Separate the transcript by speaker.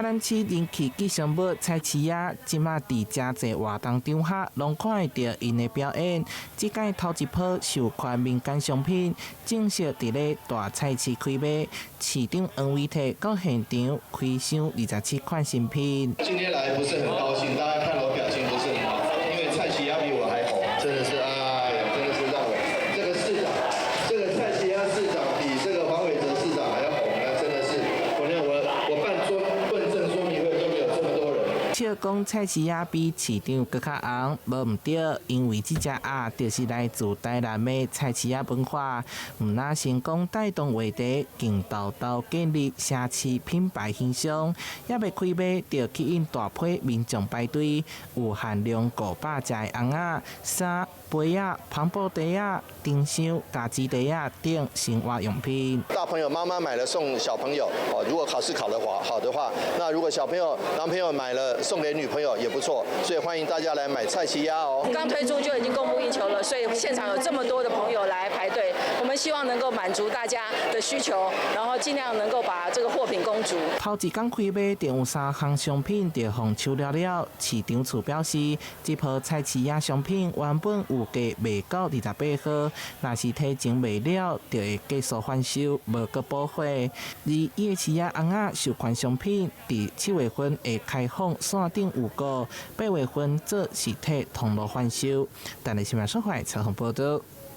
Speaker 1: 南市人氣吉祥物菜市仔，即馬佇真濟活動場下，攏看會到因的表演。即屆頭一波授權民間商品，正式佇咧大菜市開賣。市長黃偉哲到現場開箱27款新品。
Speaker 2: 今天來不是很高興，大家看我表情不是很好，因為菜市仔比我還紅，真的是哎呀，真的是讓我這個市長，這個菜市仔市長比這個黃偉哲市長還要紅，那真的是我辦問政說明會都沒有這麼多人。笑講菜市仔比市場更較紅，無毋對，因為這隻鴨就是來自台南的菜市仔文化，毋那成功帶動話題，更豆豆建立社區品牌形象，也未開賣就吸引大批民眾排隊，有限量500隻的紅鴨、衫、杯仔、磅礴袋仔、燈箱、家雞袋仔等生活用品。大朋友媽媽買了送小朋友，哦，如果考試考得好的話，那如果小朋友男朋友買了送給女朋友也不錯，所以歡迎大家來買菜市仔哦。剛推出就已經供不應求了，所以現場有這麼多的朋友來排隊，我們希望能夠滿足大家的需求，然後盡量能夠把這個貨品供足。頭一天開賣，就有3項商品就放手了。市長處表示，這波菜市仔商品原本有價賣到28號，若是提前賣了，就會繼續販售，無閣補貨。而夜市仔紅仔授權商品，佇7月份會開放線頂預購，8月份做實體通路販售。但是新聞社會採訪報道。